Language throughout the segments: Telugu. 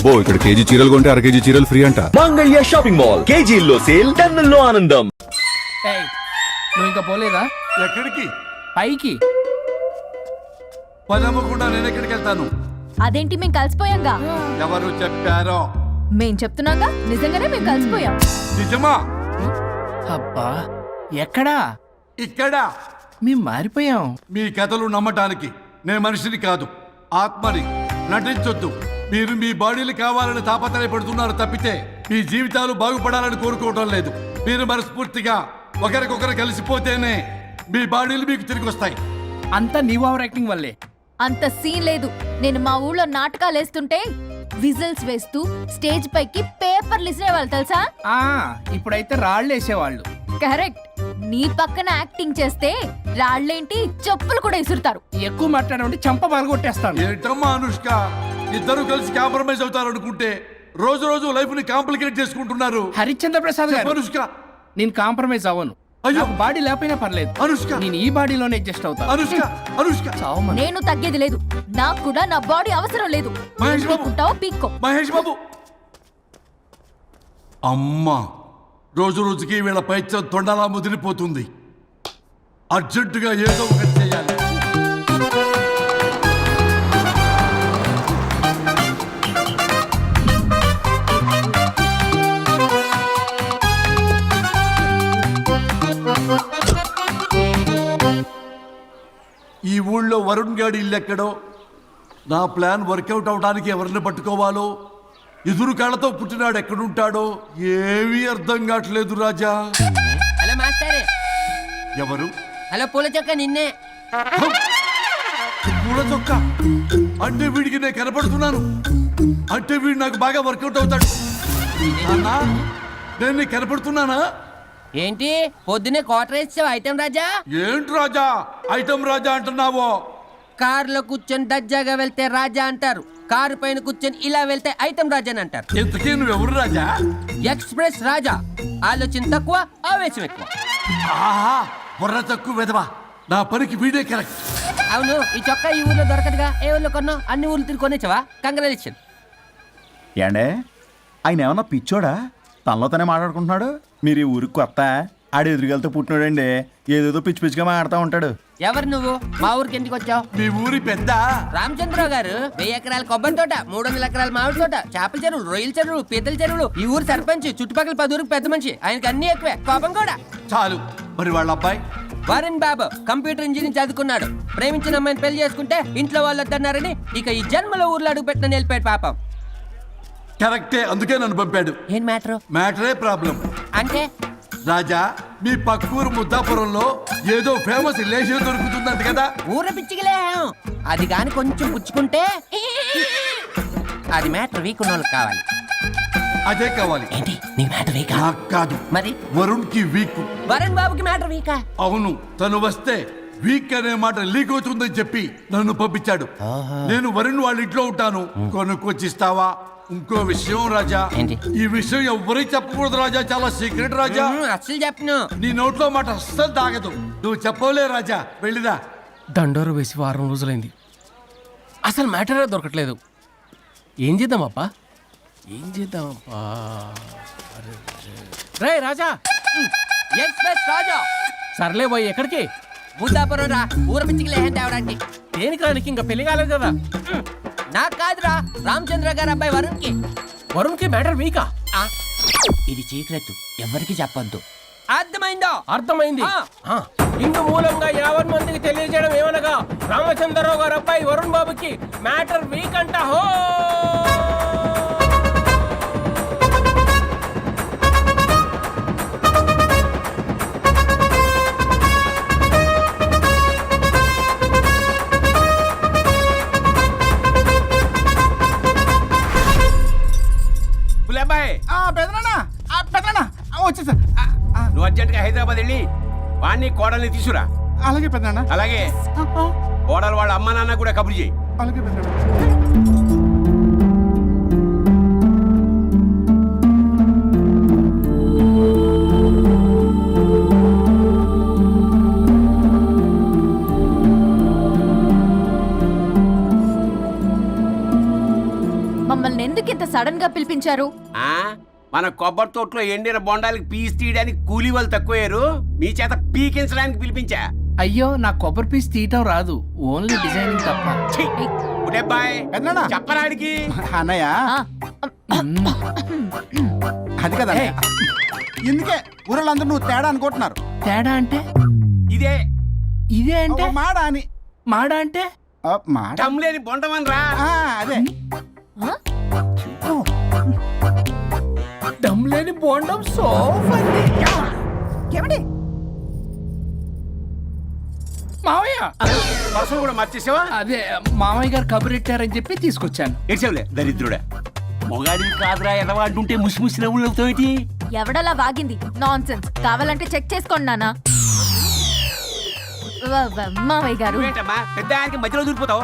అబ్బో ఇక్కడ కేజీ చీరలు కొంటే అర కేజీ చీరలు ఫ్రీ అంట. మంగళ్య షాపింగ్ మాల్, కేజీల్లో సేల్, టన్నుల్లో ఆనందం. ఏయ్, నువ్వు ఇంకా పోలేదా? ఎక్కడికి? పైకి. పని అమ్మకుండా నేను ఎక్కడికి వెళ్తాను? అదేంటి మేము కలిసిపోయాంగా? ఎవరు చెప్పారో? మేం చెప్తున్నాగా, నిజంగానే మేము కలిసిపోయాం. నిజమా? అబ్బా, ఎక్కడా? ఇక్కడ. మేము మారిపోయాం. మీ కథలు నమ్మటానికి నేను మనిషిని కాదు, ఆత్మని. నటించొద్దు. మీరు మీ బాడీలు కావాలని తాపత్రయపడుతున్నారు తప్పితే మీ జీవితాలు బాగుపడాలని కోరుకోవడం లేదు. మీరు మనస్ఫూర్తిగా ఒకరికొకరు కలిసిపోతేనే మీ బాడీలు మీకు తిరిగి వస్తాయి. అంతా నీ ఓవర్ యాక్టింగ్ వల్లే. అంత సీన్ లేదు. నేను మా ఊళ్ళో నాటకాలు వేస్తుంటే విజిల్స్ వేస్తూ స్టేజ్ పైకి పేపర్లు ఇసిరేవాళ్ళు తెలుసా? ఇప్పుడైతే రాళ్ళు వేసేవాళ్ళు. కరెక్ట్. నీ పక్కన యాక్టింగ్ చేస్తే రాళ్ళేంటి, చెప్పులు కూడా ఇసురుతారు. ఎక్కువ మాట్లాడమంటే చంప పగలగొట్టేస్తాను. ఏంటమ్మా అనుష్క, ఇద్దరు కలిసి కాంప్రమైజ్ అవుతారు అనుకుంటే రోజు రోజు లైఫ్ ని కాంప్లికేట్ చేసుకుంటున్నారు. హరిశ్చంద్ర ప్రసాద్ గారు, అనుష్క, నేను కాంప్రమైజ్ అవ్వను. అయ్యో, బాడీ లేకపోయినా పర్లేదు. అనుష్క, నేను ఈ బాడీలోనే అడ్జస్ట్ అవుతాను. అనుష్క, అనుష్క, నేను తగ్గేది లేదు. నాకు కూడా నా బాడీ అవసరం లేదు. మహేష్ బాబు, పీక్కో. మహేష్ బాబు. అమ్మా, రోజు రోజుకి వీళ్ళ పైచ తొండలా ముదిరిపోతుంది. అర్జెంటుగా ఏదో ఒకటి చేయాలి. ఈ ఊళ్ళో వరుణ్ గాడి ఇల్లు ఎక్కడో, నా ప్లాన్ వర్కౌట్ అవడానికి ఎవరిని పట్టుకోవాలో, ఎదురు కాళ్ళతో పుట్టినాడు ఎక్కడుంటాడో ఏమీ అర్థం కావట్లేదు రాజా. Hello master. ఎవరు? హలో పూల చొక్క, నిన్నే. పూల చొక్క అంటే వీడికి నేను కనపడుతున్నాను. అంటే వీడు నాకు బాగా వర్కౌట్ అవుతాడు. అన్నా, నేను నీకు కనపడుతున్నానా? ఏంటి పొద్దునే క్వార్టర్ వేసావు ఐటమ్ రాజా? ఏంటి రాజా ఐటమ్ రాజా అంటున్నావో? కారులో కూర్చొని దజ్జాగా వెళ్తే రాజా అంటారు, కారు పైన కూర్చొని ఇలా వెళ్తే ఐటమ్ రాజా అని అంటారు. ఇంతకీ నువ్వెవరు రాజా? ఎక్స్ప్రెస్ రాజా. ఆలోచన తక్కువ, ఆవేశం ఎక్కువ. ఆహా, బుర్ర తక్కువ వెదవా. నా పనికి వీడే కరెక్ట్. అవును, ఈ చొక్కా ఈ ఊర్లో దొరకదుగా. ఏ ఊర్లో కొన్నావు? అన్ని ఊర్లు తిరిగి కొనేచ్చావా? కంగ్రాచులేషన్. ఏండే, ఆయన ఏమన్నా పిచ్చోడా? తనలో తనే మాట్లాడుకుంటున్నాడు. మీరు ఈ ఊరికి కొత్త, ఆడు ఎదురుగలతో పుట్టినాడండి. ఏదేదో పిచ్చి పిచ్చిగా మాట్లాడుతూ ఉంటాడు. ఎవరు నువ్వు? మా ఊరికి ఎందుకు వచ్చావు? మీ ఊరి పెద్ద రామచంద్రరావు గారు 1000 ఎకరాల కొబ్బరి తోట, 300 ఎకరాల మామిడి తోట, చేపల చెరువులు, రొయ్యల చెరువులు, పీతల చెరువులు. ఈ ఊరు సర్పంచ్, చుట్టుపక్కల 10 ఊరికి పెద్ద మనిషి. ఆయనకి అన్ని ఎక్కువే, కోపం కూడా. చాలు. మరి వాళ్ళ అబ్బాయి వరుణ్ బాబు కంప్యూటర్ ఇంజనీరింగ్ చదువుకున్నాడు. ప్రేమించిన అమ్మాయిని పెళ్లి చేసుకుంటే ఇంట్లో వాళ్ళు వద్దన్నారని ఇక ఈ జన్మలో ఊర్లో అడుగు పెట్టిన నిలిపాడు పాపం. కరెక్టే, అందుకే నన్ను పంపాడు. ఏం మ్యాటర్? మ్యాటరే ప్రాబ్లం. అంటే రాజా, మీ పక్కూరు ముద్దాపురంలో ఏదో ఫేమస్ రిలేషన్ దొరుకుతుందంట కదా? ఊర పిచ్చికిలే. అది గాని కొంచెం పుచ్చుకుంటే అది మ్యాటర్ వీక్ ఉన్న వాళ్ళకి కావాలి. అదే కావాలి. ఏంటి నీ మ్యాటర్ వీకా? నాకు కాదు, మరి వరుణ్ కి వీక్. వరుణ్ బాబుకి మ్యాటర్ వీకా? అవును, తను వస్తే వీక్ అనే మాట లీక్ అవుతుందని చెప్పి నన్ను పంపించాడు. నేను వరుణ్ వాళ్ళ ఇంట్లో ఉంటాను, కొనుక్కొచ్చిస్తావా? ఇంకో విషయం రాజా, ఏంటి? ఈ విషయం ఎవరికి చెప్పకూడదు రాజా, చాలా సీక్రెట్ రాజా. అస్సలు చెప్పను. నీ నోట్లో మాట అస్సలు తాగదు. నువ్వు చెప్పవలే రాజా, వెళ్ళిరా. దండోరు వేసి వారం రోజులైంది, అసలు మ్యాటరే దొరకట్లేదు. ఏం చేద్దామప్పా? రే రాజా. ఎక్స్ప్రెస్ రాజా. సర్లే పోయి ఎక్కడికి? ముద్దాపురం రా, ఊర పిచ్చికిలే తేవడానికి. దేనికి రానికి? ఇంకా పెళ్లి కాలేదు కదా. నాకు కాదురా, రామచంద్ర గారు అబ్బాయి వరుణ్ కి. వరుణ్కి మ్యాటర్ వీకా? ఇది సీక్రెట్, ఎవరికి చెప్పొద్దు. అర్థమైందో? అర్థమైంది. ఇందు మూలంగా 50 మందికి తెలియజేయడం ఏమనగా, రామచంద్రరావు గారు అబ్బాయి వరుణ్ బాబుకి మ్యాటర్ వీక్ అంట. హో వచ్చేసా. నువ్వు అర్జెంట్గా హైదరాబాద్ వెళ్ళి వాణ్ణి కోడల్ని తీసుకురా. అలాగే పెద్దనా. అలాగే కోడలు వాళ్ళ అమ్మ నాన్న కూడా కబురు చేయి. అలాగే పెద్దనా. మమ్మల్ని ఎందుకు ఇంత సడన్ గా పిలిపించారు? ఆ మన కొబ్బరి తోటలో ఎండిన బొండాలకి పీస్ తీయడానికి కూలీ వాళ్ళు తక్కువయ్యారు, మీ చేత పీకించడానికి పిలిపించా. అయ్యో నా కొబ్బరి పీస్ తీయటం రాదు, ఓన్లీ డిజైనింగ్ తప్ప. ఛీ! బుడ్డబ్బాయ్, పెద్దనాన్న. చెప్పరాడికి. అన్నయ్య ఆ, అది కదా ఇందుకే ఊరలందరూ నువ్వు తేడా అనుకుంటున్నారు. తేడా అంటే? ఇదే ఇదే అంటే? ఓ మాడ అని మాడ అంటే? మాట టమ్లేని బొండమని రా. అదే దమ్ లేని బోండం సోఫండి. ఏమండి మావయ్య, పర్సలు కూడా మర్చేసావా? అదే మామయ్య గారు కబురెట్టారని చెప్పి తీసుకొచ్చాను. ఏడ్చావులే దరిద్రుడా. మొగాడి కాదురా ఎదవా అంటుంటే ముసి ముసి నవ్వులు అవుతావేటి? ఎవడలా వాగింది? నాన్సెన్స్. కావాలంటే చెక్ చేసుకోండి నాన్న. మావయ్య గారు, నువ్వేంటమ్మా పెద్ద ఆయనకి మధ్యలో దూరిపోతావు?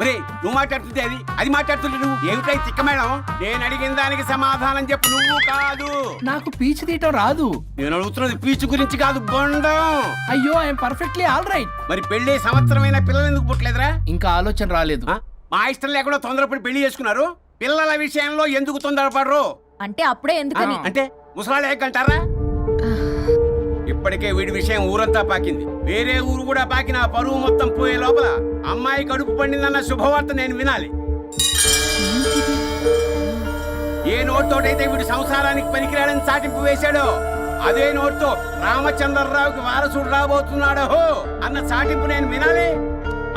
ఒరే, నువ్వు మాట్లాడుతుంటే అది మాట్లాడుతుంటే నువ్వు ఏమిటై తిక్క మేడం? నేను అడిగిన దానికి సమాధానం చెప్పు, నువ్వు కాదు. నాకు పీచు తీయటం రాదు. నేను అడుగుతున్నది పీచు గురించి కాదు, బొండం. అయ్యో ఐఎమ్ పర్ఫెక్ట్లీ ఆల్ రైట్. మరి పెళ్లి సంవత్సరమైన పిల్లలు ఎందుకు పుట్టలేదురా? ఇంకా ఆలోచన రాలేదు. ఆ? మా ఇష్టం లేకుండా తొందరపడి పెళ్లి చేసుకున్నారు. పిల్లల విషయంలో ఎందుకు తొందరపడరు? అంటే అప్పుడే ఎందుకని? అంటే ముసలాళ్ళు ఏకంటారా? ఇప్పటికే వీడి విషయం ఊరంతా పాకింది. వేరే ఊరు కూడా పాకిన ఆ పరువు మొత్తం పోయే లోపల అమ్మాయి కడుపు పండిందన్న శుభవార్త నేను వినాలి. ఏ నోట్తోటైతే వీడు సంసారానికి పనికిరాడని చాటింపు వేశాడో అదే నోట్తో రామచంద్రరావుకి వారసుడు రాబోతున్నాడో అన్న చాటింపు నేను వినాలి.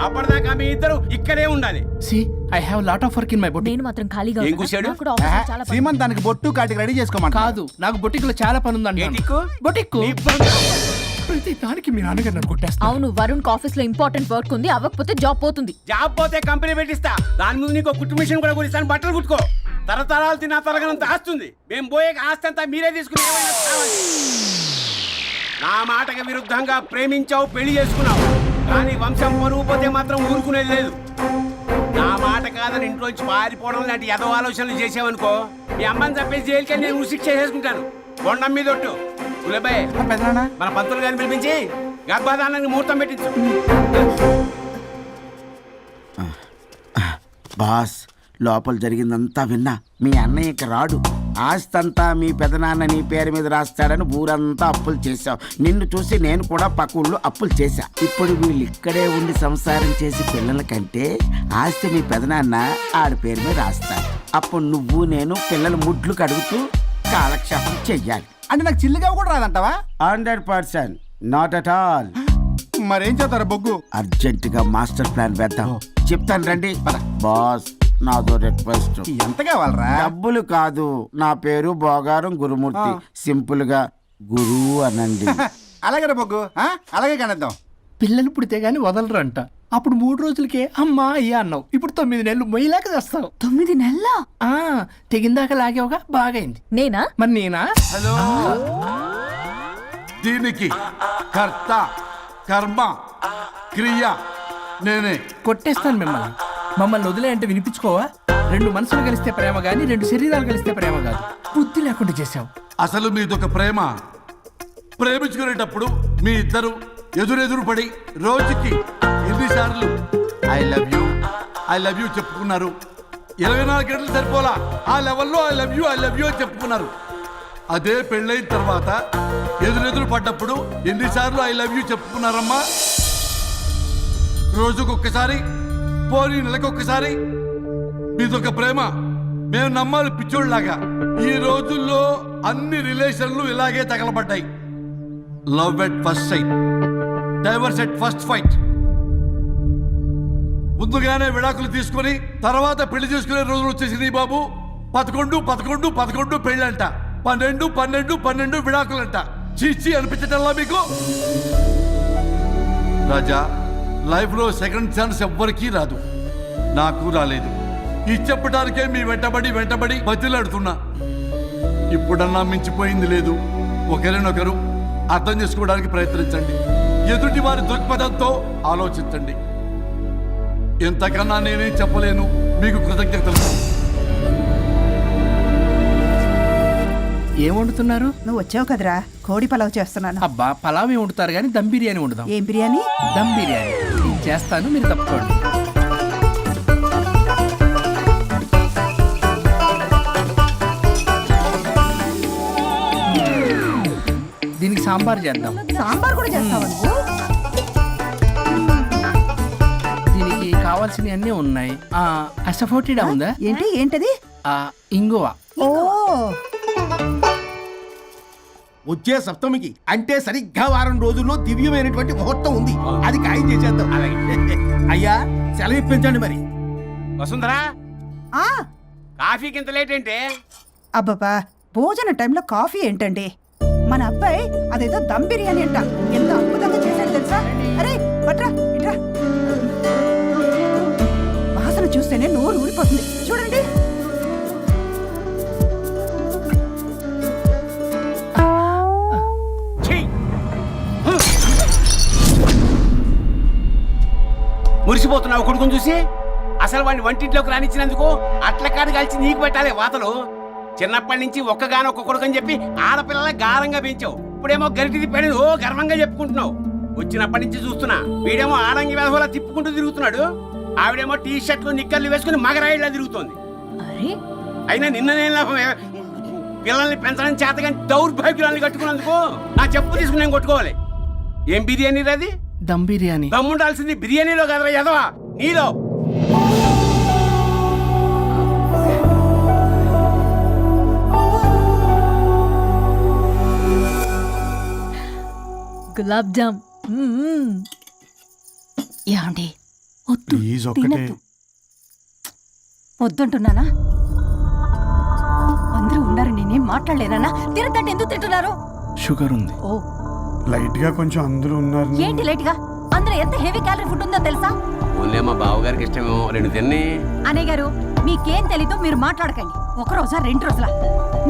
అప్పటిదాకా మీ ఇద్దరు ఇక్కడే ఉండాలి. See I have lot of work in my boutique. నేను మాత్రం ఖాళీగా ఏం ఉంటానా? కూశాడు? నాకు కూడా ఆఫీస్లో చాలా పని. సీమన్ దానికి బొట్టు కాటికి రెడీ చేసుకోమంట. కాదు, నాకు బొటిక్ లో చాలా పని ఉందండి. ఏటిక్కు? బొటిక్ నీ బొండం. ప్రతి దానికి మీ నాన్నగారు నన్ను కొట్టేస్తా. అవును, వరుణ్ ఆఫీస్ లో ఇంపార్టెంట్ వర్క్ ఉంది, అవ్వకపోతే జాబ్ పోతుంది. జాబ్ పోతే కంపెనీ పెట్టిస్తా. దాని ముందు నీకు కుట్టు మిషన్ కూడా కురిస్తాను. బట్టలు కుట్టుకో. తరతరాలు తిన్నా తరగనంత ఆస్తుంది. మేము పోయే ఆస్తి అంతా మీరే తీసుకుని ఏమైనా కావాలి. నా మాటకి విరుద్ధంగా ప్రేమించావు, పెళ్లి చేసుకున్నావు. కానీ వంశం పరువు పోతే మాత్రం ఊరుకునేది లేదు. నా మాట కాదని ఇంట్లోంచి పారిపోవడం లాంటి ఎదవ ఆలోచనలు చేసావనుకో, మీ అమ్మని చంపేసి జైలుకి నేను శిక్ష చేసుకుంటాను. బొండం మీద ఒట్టు. గులబాయ్, పెద్దనాన్న మన పంతులు గారిని పిలిపించి గర్భధానానికి ముహూర్తం పెట్టించు. బాస్, లోపల జరిగిందంతా విన్నా. మీ అన్నయ్య ఇక రాడు. ఆస్తంతా మీ పెదనాన్న నీ పేరు మీద రాస్తాడని ఊరంతా అప్పులు చేశావు. నిన్ను చూసి నేను కూడా పక్క ఊళ్ళో అప్పులు చేశా. ఇప్పుడు వీళ్ళు ఇక్కడే ఉండి సంసారం చేసి పిల్లల కంటే ఆస్తి మీ పెదనాన్న ఆడి పేరు మీద రాస్తాడు. అప్పుడు నువ్వు నేను పిల్లల ముడ్లు కడుగుతూ కాలక్షేపం చెయ్యాలి. అంటే నాకు చిల్లిగా కూడా రాదంటావా? 100%, నాట్ అట్ ఆల్. మరేం చేస్తారా బొగ్గు? అర్జెంటుగా మాస్టర్ ప్లాన్ వేద్దాం. చెప్తాను రండి. బాస్, నాదో రిక్వెస్ట్. ఎంత కావాలరా? డబ్బులు కాదు, నా పేరు బోగారం గురుమూర్తి. సింపుల్ గా గురువు అనండి. అలాగే రా బొగ్గు, అలాగే కనేద్దాం. పిల్లలు పుడితే గానీ వదలరంట. అప్పుడు 3 రోజులకే అమ్మా అయ్యా అన్నావు. ఇప్పుడు 9 నెలలు మొయ్యలాగా చేస్తావు. 9 నెలల తెగిందాక లాగేవగా బాగైంది. నేనా? మరి నేనా? హలో, దీనికి కర్త కర్మ క్రియ నేనే. కొట్టేస్తాను మిమ్మల్ని. మమ్మల్ని వదిలే అంటే వినిపించుకోవా? 2 మనసులు కలిస్తే ప్రేమ గాని 2 శరీరాలు కలిస్తే ప్రేమ కాదు. బుద్ధి లేకుండా చేసావు. అసలు మీదొక ప్రేమ. ప్రేమించుకునేటప్పుడు మీ ఇద్దరు ఎదురెదురు పడి రోజుకి ఎన్నిసార్లు ఐ లవ్ యూ చెప్పుకున్నారు? 24 గంటలు సరిపోలా. ఆ లెవెల్లో ఐ లవ్ యూ అని చెప్పుకున్నారు. అదే పెళ్ళైన తర్వాత ఎదురెదురు పడ్డప్పుడు ఎన్నిసార్లు ఐ లవ్ యూ చెప్పుకున్నారమ్మా? రోజుకొక్కసారి, పోనీ నెలకొక్కసారి. మీదొక ప్రేమ. మేము నమ్మాలి పిచ్చోళ్ళలాగా. ఈ రోజుల్లో అన్ని రిలేషన్లు ఇలాగే తగలబడ్డాయి. Love at first sight, divorce at first fight. ముందుగానే విడాకులు తీసుకొని తర్వాత పెళ్లి చేసుకునే రోజులు వచ్చేసింది బాబు. 11 పెళ్ళంట, 12 విడాకులంట. చీచి అనిపించటల్లా మీకు? రాజా, లైఫ్లో సెకండ్ ఛాన్స్ ఎవ్వరికీ రాదు. నాకు రాలేదు. ఈ చెప్పడానికే మీ వెంటబడి బతిలాడుతున్నా. ఇప్పుడన్నా మించిపోయింది లేదు. ఒకరినొకరు అర్థం చేసుకోవడానికి ప్రయత్నించండి. ఎదుటి వారి దృక్పథంతో ఆలోచించండి. ఎంతకన్నా నేనేం చెప్పలేను. మీకు కృతజ్ఞతలు. ఏం వండుతున్నారు? నువ్వు వచ్చావు కదరా, కోడి పలావ్ చేస్తున్నాను. అబ్బా, పలావ్ ఏం వండుతారు కానీ దమ్ బిర్యానీ వండుదాం. ఏం బిర్యానీ? దమ్ బిర్యానీ నేను చేస్తాను, మీరు తప్పుకోండి. సాంబార్ చేద్దాం. సాంబార్ కూడా చేస్తావా నువ్వు? దీనికి కావాల్సినవి అన్నీ ఉన్నాయి. అసఫోటిడా ఉందా? ఏంటి ఏంటది? ఇంగువ. ఓ వచ్చే సప్తమికి అంటే సరిగ్గా వారం రోజుల్లో దివ్యమైనటువంటి ముహూర్తం ఉంది. అది ఖాయం చేసేద్దాం. అయ్యా సెలవు ఇప్పించండి మరి. వసుంధరా, ఆ కాఫీకి ఇంత లేట్ ఏంటి? అబ్బబ్బా, భోజన టైంలో కాఫీ ఏంటండి? మన అబ్బాయి అదేదో దమ్ బిర్యానీ అంట, ఎంత అద్భుతంగా చేశాడు తెలుసా? అరే పట్రా ఇట్రా. వాసన చూస్తేనే నోరు ఊరిపోతుంది. చూడండి. ఛీ! మురిసిపోతున్నావు కొడుకుని చూసి. అసలు వాడిని వంటింట్లోకి రానిచ్చినందుకు అట్ల కాడు కలిసి నీకు పెట్టాలి వాతలు. చిన్నప్పటి నుంచి ఒక్కగానొక్క కొడుకు అని చెప్పి ఆడపిల్లల గారంగా పెంచావు. ఇప్పుడేమో గరిటి తిప్పాడు ఓ గర్వంగా చెప్పుకుంటున్నావు. వచ్చినప్పటి నుంచి చూస్తున్నా వీడేమో ఆడంగి వేధవలా తిప్పుకుంటూ తిరుగుతున్నాడు. ఆవిడేమో టీ షర్ట్లు నిక్కర్లు వేసుకుని మగరాయిలా తిరుగుతోంది. అయినా నిన్న నేను లాభం, పిల్లల్ని పెంచడం చేతగాని దౌర్భాగ్యురాల్ని కట్టుకున్నందుకు నా చెప్పు తీసుకుని నేను కొట్టుకోవాలి. ఏం బిర్యానీ అది? దమ్ బిర్యానీ. దమ్ముండాల్సింది బిర్యానీలో కదరా ఎదవా, నీలో. గులాబ్ జామ్. ఏమండి వద్దు, తినొద్దు. వద్దంటున్నానా? అందరూ ఉన్నారు, నేనేం మాట్లాడలేనా? తినద్దంటే ఎందుకు తింటున్నారు? షుగర్ ఉంది. ఓ లైట్ గా కొంచెం అందరూ ఉన్నారు. ఏంటి లేట్ గా? అందులో ఎంత హెవీ క్యాలరీ ఫుడ్ ఉందో తెలుసా? ఓన్లే మా బావగారికి ఇష్టమేమో, రెండు తిన్ని. అన్నయ్య గారు, మీకేం తెలీదు, మీరు మాట్లాడకండి. ఒక రోజా 2 రోజులా?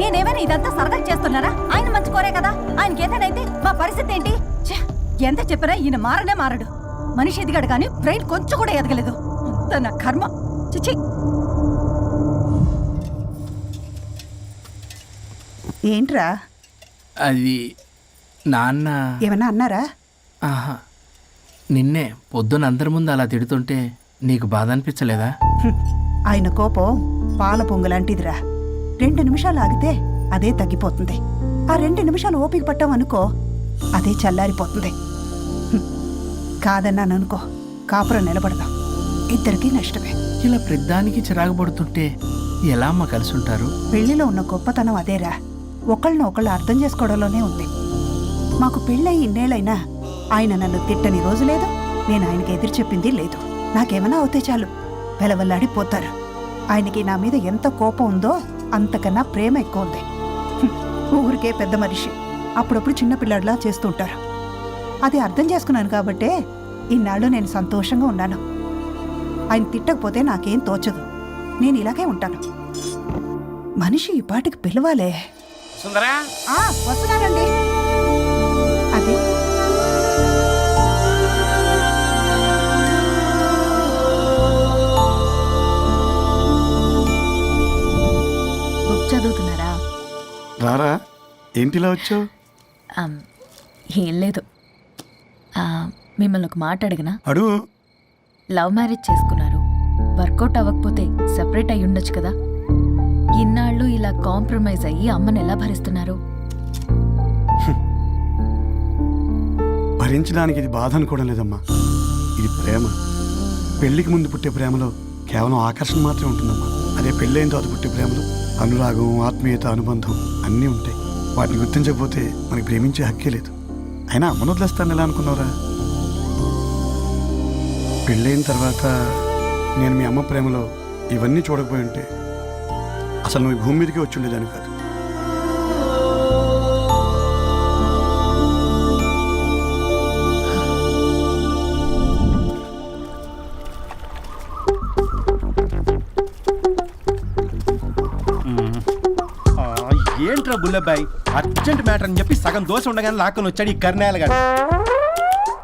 నేనేమైనా ఇదంతా సరదా చేస్తున్నారా? ఆయన మంచి కోరే కదా. ఆయనకి ఏదైతే మా పరిస్థితి ఏంటి? ఛే, ఎంత చెప్పినా ఈయన మారనే మారడు. మనిషి ఎదిగాడు కానీ బ్రెయిన్ కొంచెం కూడా ఎదగలేదు. అంత నా కర్మ. చిచి. ఏంట్రా? అది నాన్న. ఏమన్నా అన్నారా? ఆహా, నిన్నే పొద్దున అందరి ముందు అలా తిడుతుంటే నీకు బాధ అనిపించలేదా? ఆయన కోపం పాల పొంగులాంటిదిరా. 2 నిమిషాలు ఆగితే అదే తగ్గిపోతుంది. ఆ 2 నిమిషాలు ఓపిక పట్టామనుకో, అదే చల్లారిపోతుంది. కాదన్నాననుకో, కాపురం నిలబడదాం. ఇద్దరికీ నష్టమే. ఇలా ప్రతిదానికి చిరాకు పడుతుంటే ఎలా అమ్మ కలిసి ఉంటారు? పెళ్లిలో ఉన్న గొప్పతనం అదేరా, ఒకళ్ళనొకళ్ళు అర్థం చేసుకోవడంలోనే ఉంది. మాకు పెళ్ళయి ఇన్నేళ్ళైనా ఆయన నన్ను తిట్టని రోజు లేదు, నేను ఆయనకి ఎదురు చెప్పింది లేదు. నాకేమైనా అవుతే చాలు వెలవల్లాడిపోతారు. ఆయనకి నా మీద ఎంత కోపం ఉందో అంతకన్నా ప్రేమ ఎక్కువ ఉంది. ఊరికే పెద్ద మనిషి, అప్పుడప్పుడు చిన్నపిల్లాడిలా చేస్తుంటారు. అది అర్థం చేసుకున్నాను కాబట్టే ఇన్నాళ్ళు నేను సంతోషంగా ఉన్నాను. ఆయన తిట్టకపోతే నాకేం తోచదు. నేను ఇలాగే ఉంటాను. మనిషి ఈ పాటికి పిలవాలే. సుందరా, వస్తున్నానండి. అది బుక్ చదువుతున్నారా? రారా, ఏంటిలా వచ్చావు? ఏం లేదు, మిమ్మల్ని ఒక మాట అడిగినా? అడుగు. లవ్ మ్యారేజ్ చేసుకున్నారు, వర్కౌట్ అవ్వకపోతే సెపరేట్ అయ్యి ఉండొచ్చు కదా. ఇన్నాళ్ళు ఇలా కాంప్రమైజ్ అయ్యి అమ్మని ఎలా భరిస్తున్నారు? భరించడానికి ఇది బాధ అనుకోవడం లేదమ్మా, ఇది ప్రేమ. పెళ్లికి ముందు పుట్టే ప్రేమలో కేవలం ఆకర్షణ మాత్రమే ఉంటుందమ్మా. అదే పెళ్ళైన తర్వాత పుట్టే ప్రేమలో అనురాగం, ఆత్మీయత, అనుబంధం అన్నీ ఉంటాయి. వాటిని గుర్తించకపోతే మనకి ప్రేమించే హక్కే లేదు. అయినా అమ్మను వదిలేస్తాను ఎలా అనుకున్నావురా? పెళ్ళైన తర్వాత నేను మీ అమ్మ ప్రేమలో ఇవన్నీ చూడకపోయి ఉంటే అసలు నువ్వు ఈ భూమి మీదకే వచ్చి ఉండేదాన్ని కాదు. ఏంట్రా బుల్లబ్బాయి, అర్జెంట్ మ్యాటర్ అని చెప్పి సగం దోశ ఉండగానే లాక్కొని వచ్చాడు ఈ కర్ణాలగాడు.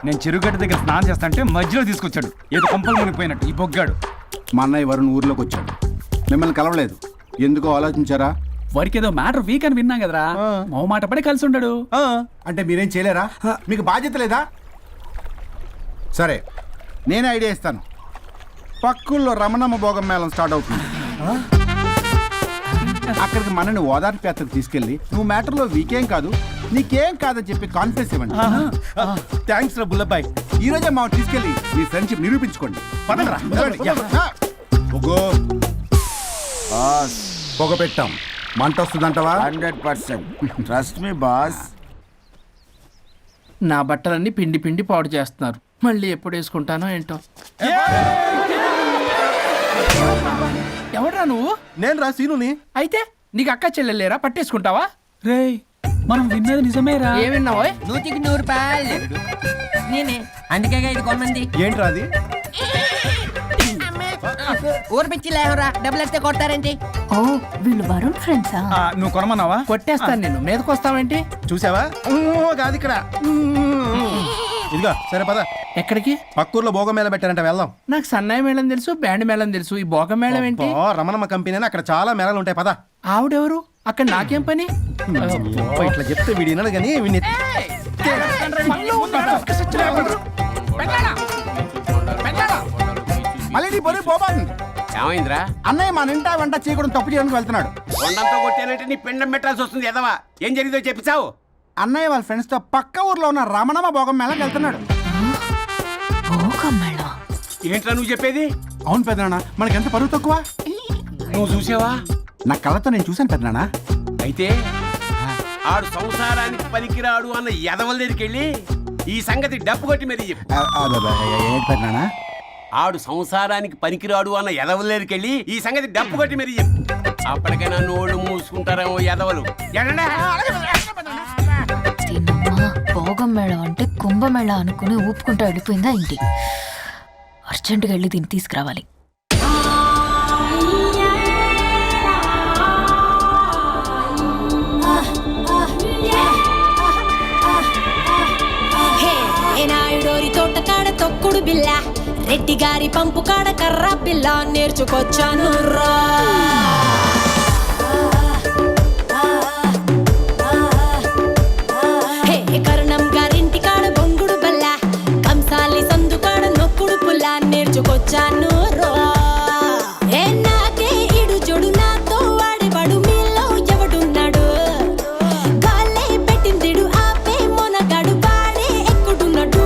నేను చెరుగడ్డ దగ్గర స్నానం చేస్తాంటే మధ్యలో తీసుకొచ్చాడు, ఏదో కంపలు మునిగిపోయినట్టు ఈ బొగ్గాడు. మా అన్నయ్య వరుణ్ ఊర్లోకి వచ్చాడు, మిమ్మల్ని కలవలేదు. ఎందుకో ఆలోచించారా? వారికి ఏదో మ్యాటర్ వీక్ అని విన్నాం కదరా, మో మాట పడి కలిసి ఉండడు. అంటే మీరేం చేయలేరా? మీకు బాధ్యత లేదా? సరే, నేనే ఐడియా ఇస్తాను. పక్కుల్లో రమణమ్మ భోగం మేళం స్టార్ట్ అవుతుంది. అక్కడికి మనని ఓదార్పు యాత్రకు తీసుకెళ్ళి నువ్వు మ్యాటర్లో వీకేం కాదు నీకేం కాదని చెప్పి కాన్ఫిడెన్స్ ఇవ్వండి. థ్యాంక్స్ రా బుల్లబ్బాయ్. ఈ రోజే మా తీసుకెళ్ళి మీ ఫ్రెండ్షిప్ నిరూపించుకోండి. పదండ్రా. బాస్ పొగ పెట్టాం, మంట వస్తుందంటవా? 100% ట్రస్ట్ మీ బాస్. నా బట్టలన్నీ పిండి పిండి పాడు చేస్తున్నారు. మళ్ళీ ఎప్పుడు వేసుకుంటానో ఏంటో. ఎవడ్రా నువ్వు? నేను రా సీనుని. అయితే నీకు అక్క చెల్లెలేరా? పట్టేసుకుంటావా? రేయ్ మనం విన్నది నిజమేరా? ఏమిన్నావో? 100కి 100 రూపాయలు నేనే, అందుకే ఇది కొమ్మంది. ఏంట్రా అది? ఊరు పిచ్చి లేవరా, డబ్బులు వస్తే కొడతారేంటి? ఓ వీళ్ళు వరుణ్ ఫ్రెండ్సా? నువ్వు కొనమన్నావా? కొట్టేస్తాను నేను. మీదకొస్తావేంటి? చూసావా? కాదు ఇక్కడ. ఇదిగో సరే పద. ఎక్కడికి? పక్కూర్లో భోగం మేళ పెట్టారంట, వెళ్దాం. నాకు సన్నాయి మేళం తెలుసు, బ్యాండ్ మేళం తెలుసు, ఈ బోగం మేళం ఏంటి? రమణమ్మ కంపెనీ అని అక్కడ చాలా మేళలు ఉంటాయి, పద. ఆవిడెవరు? అక్కడ నాకేం పని? ఇట్లా చెప్తే వీడి వినడు కానీ వీడిని మళ్ళీ నీ బొరి పోబాను. ఏమైందిరా? అన్నయ్య మన ఇంటా వెంట చీకడం తప్పు చేయడానికి వెళ్తున్నాడు. కొండంతో కొట్టానంటే నీ పిండం పెట్టాల్సి వస్తుంది ఎదవా. ఏం జరిగిందో చెప్పిచావు? అన్నయ్య వాళ్ళ ఫ్రెండ్స్ తో పక్క ఊర్లో ఉన్న రమణమ్మ భోగం మేళకి వెళ్తున్నాడు. ఏంట్రా నువ్వు చెప్పేది? అవును పెద్దనాన్న, మనకి ఎంత పరువు తక్కువ. నువ్వు చూసావా? నా కళ్ళతో నేను చూశాను పెద్దనాన్న. అయితే ఆడు సంసారానికి పనికిరాడు అన్న ఎదవల దగ్గరికి వెళ్ళి ఈ సంగతి డప్పు కొట్టి మరీ చెప్పు. ఏంటి పెద్దనాన్న? ఆడు సంసారానికి పనికిరాడు అన్న ఎదవల దగ్గరికి వెళ్ళి ఈ సంగతి డప్పు కొట్టి మరీ చెప్పు. అప్పటికైనా నోళ్ళు మూసుకుంటారేమో ఎదవలు. భోగం మేళ అంటే కుంభమేళ అనుకుని ఊపుకుంటూ వెళ్ళిపోయిందా ఏంటి? అర్జెంటుగా వెళ్ళి దీన్ని తీసుకురావాలి. నాయుడోరి తోట కాడ తొక్కుడు బిల్ల, రెడ్డి గారి పంపు కాడ కర్ర పిల్ల నేర్చుకొచ్చాను రా. కరుణం గారింటి కాడ బొంగుడు బల్ల, కంసాలి సందు కాడ నొక్కుడు పుల్ల నేర్చుకొచ్చాను రా. ఏ నాకే ఇడు జోడు నాతో వాడేవాడు మీలో ఎవడున్నాడు? గాలే పెట్టిందిడు ఆపే మొనగాడు వాడే ఎక్కుడున్నాడు.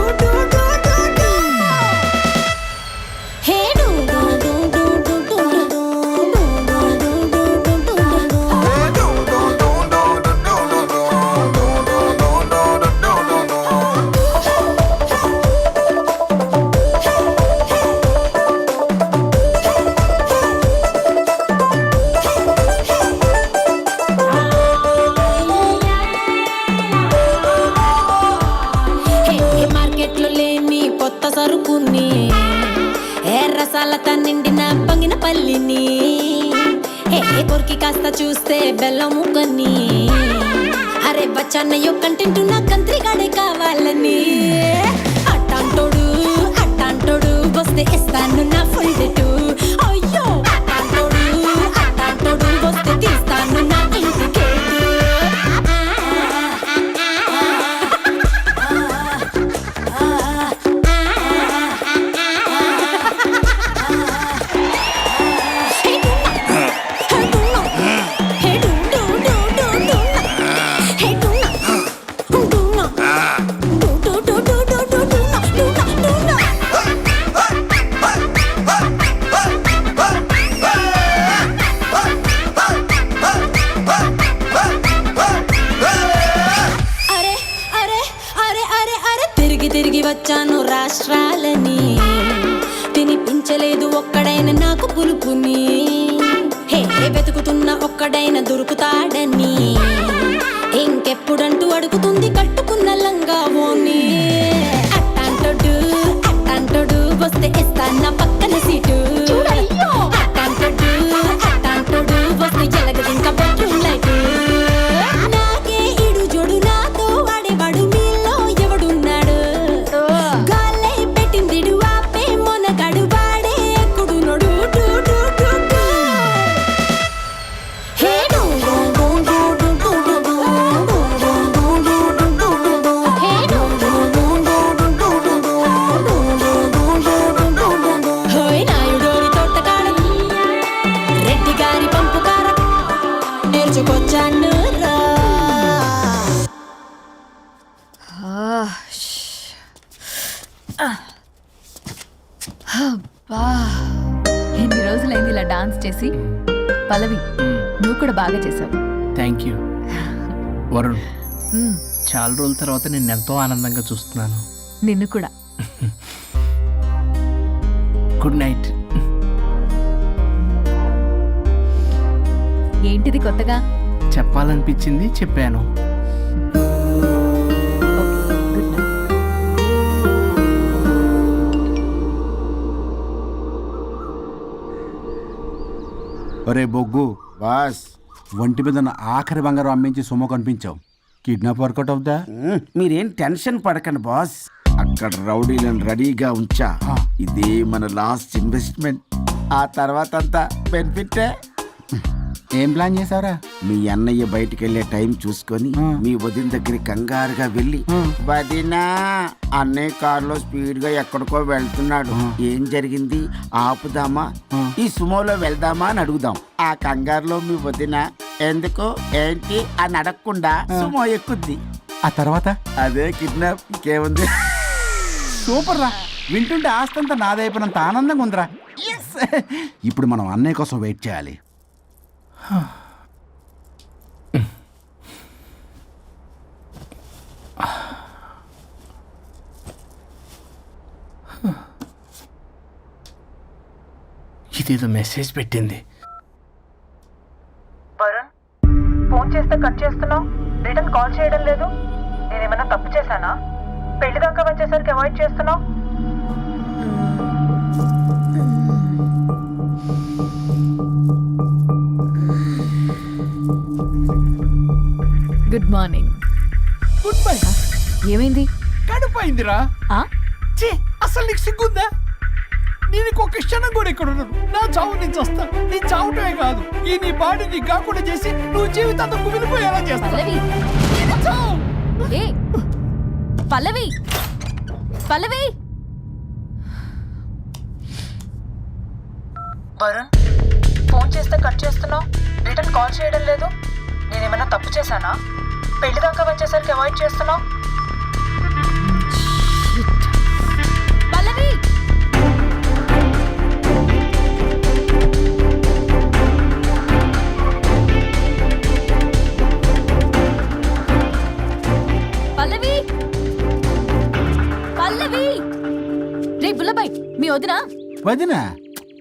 మార్కెట్లో లేని కొత్త సరుకుని, ఎర్రసాలత నిండిన పంగిన పల్లిని, కొరికి కాస్త చూస్తే బెల్లం ముక్కని, అరే బచ్చన్నయ్యో కంటెంట్ నా కంత్రిగాడే కావాలని. అట్టాంటోడు వస్తే ఇస్తాను నా ఫుల్ డేటు. అయ్యో అట్టాంటోడు వస్తే తీస్తాను నా ఇంటికేటు. తిరిగి వచ్చాను రాష్ట్రాలని, తినిపించలేదు ఒక్కడైన నాకు పులుపుని. వెతుకుతున్న ఒక్కడైన దొరుకుతాడని, ఇంకెప్పుడంటూ అడుగుతుంది కట్టుకున్న లంగావోని. అట్టాంటోడు వస్తే ఇస్తాను నా పక్కన సీటు. అట్టాంటోడు వస్తే ఎలగదింక బెడ్రూమ్ లైట్. నాకే ఇడు జోడు నాతో వాడేవాడు మీలో ఎవడున్నాడు? గాలే పెట్టిందిడు ఆపే మొనగాడు వాడే ఎక్కుడున్నాడు. హే నేర్చుకొచ్చాను రా. ఎన్ని రోజులైంది ఇలా డాన్స్ చేసి. పల్లవి, నువ్వు కూడా బాగా చేసావు. Thank you Varun. చాలా రోజుల తర్వాత నేను ఎంతో ఆనందంగా చూస్తున్నాను. నిన్ను కూడా. Good night. ఏంటిది కొత్తగా? చెప్పాలనిపించింది, చెప్పాను. Good night. ఒరే బొగ్గు, బాస్ ఒంటి మీద ఉన్న ఆఖరి బంగారం అమ్మించి సొమ్ము కనిపించావు. కిడ్నాప్ వర్కౌట్ అవుతా? మీరేం టెన్షన్ పడకండి బాస్. అక్కడ రౌడీలను రెడీగా ఉంచా. ఇదే మన లాస్ట్ ఇన్వెస్ట్మెంట్. ఆ తర్వాత అంతా బెనిఫిటే. ఏం ప్లాన్ చేసావురా? మీ అన్నయ్య బయటికి వెళ్ళే టైం చూసుకొని మీ వదిన దగ్గర కంగారుగా వెళ్ళి, వదినా అన్నయ్య కారులో స్పీడ్ గా ఎక్కడికో వెళ్తున్నాడు, ఏం జరిగింది, ఆపుదామా, ఈ సుమోలో వెళ్దామా అని అడుగుదాం. ఆ కంగారులో మీ వదిన ఎందుకు ఏంటి అని అడగకుండా సుమో ఎక్కుద్ది. ఆ తర్వాత అదే కిడ్నాప్. ఇంకేముంది? సూపర్ రా. వింటుంటే ఆస్తంతా నాదైపోయినంత ఆనందంగా ఉందిరా. ఇప్పుడు మనం అన్నయ్య కోసం వెయిట్ చేయాలి. ఇదేదో మెసేజ్ పెట్టింది. వరుణ్, ఫోన్ చేస్తే కట్ చేస్తున్నావు, రిటర్న్ కాల్ చేయడం లేదు. నేనేమైనా తప్పు చేశానా? పెళ్లి దాకా వచ్చేసరికి అవాయిడ్ చేస్తున్నావు. Good morning. Good bye. ఏమైంది? కడుపైందిరా. ఆ? అసలు నీకు సిగ్గుందా? నేను ఒక క్షణం కూడా ఇక్కడ ఉన్నాను. నా చావు నుంచి వస్తా. నీ చావటమే కాదు, ఈ నీ బాడీ నీకు కాకుండా చేసి నువ్వు జీవితాంతం కుమిలిపోయేలా చేస్తా. పల్లవి, ఏ పల్లవి, పల్లవి. వరుణ్, ఫోన్ చేస్తే కట్ చేస్తున్నావు, రిటర్న్ కాల్ చేయడం లేదు. నేనేమైనా తప్పు చేశానా? పెళ్లి దాకా వచ్చేసరికి అవాయిడ్ చేస్తున్నావు. పల్లవి, పల్లవి, పల్లవి. రే బుల్లబాయ్, మీ వదినా? వదినా?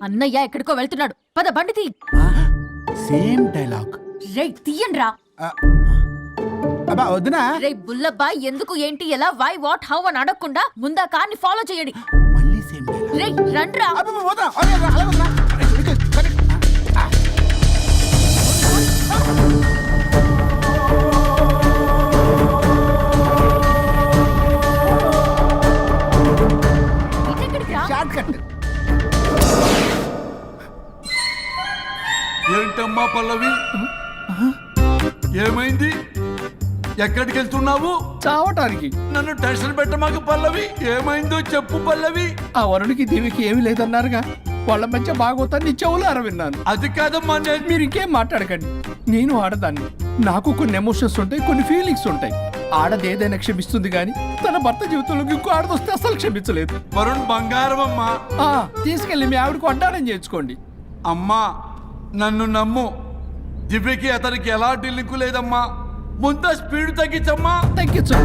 అన్నయ్య ఎక్కడికో వెళ్తున్నాడు, పద బండి తీ. Same dialogue. రే తీయండి రా. అబ్బా వదినా. రే బుల్లబాయ్, ఎందుకు ఏంటి ఎలా వై వాట్ హౌ అని అడగకుండా ముందా కార్ని ఫాలో చేయండి. మళ్ళీ సేమ్ డైలాగ్. రే రండ్రా. వదినా, అలాగే వదినా. ఇటెక్కడికి రా. Short cut. ఏంటమ్మా పల్లవి, ఏమైంది? ఎక్కడికి వెళ్తున్నావు? చావటానికి. నన్ను టెన్షన్ పెట్టమాకు పల్లవి. ఏమైందో చెప్పు పల్లవి. ఆ వరుడికి దేవికి ఏమీ లేదన్నారుగా, వాళ్ళ మధ్య బాగోతాన్ని చెవులు అరవిన్నాను. అది కాదమ్మా. మీరు ఇంకేం మాట్లాడకండి. నేను ఆడదాన్ని, నాకు కొన్ని ఎమోషన్స్ ఉంటాయి, కొన్ని ఫీలింగ్స్ ఉంటాయి. ఆడది ఏదైనా క్షమిస్తుంది కానీ తన భర్త జీవితంలోకి ఇంకో ఆడదొస్తే అసలు క్షమించలేదు. వరుణ్ బంగారం అమ్మా. తీసుకెళ్ళి మీ ఆవిడకు అడ్డానం చేయించుకోండి. అమ్మా నన్ను నమ్ము. దివ్యకి అతనికి ఎలాంటి లింకు లేదమ్మా. ముందు స్పీడ్ తగ్గించమ్మా. తగ్గించు.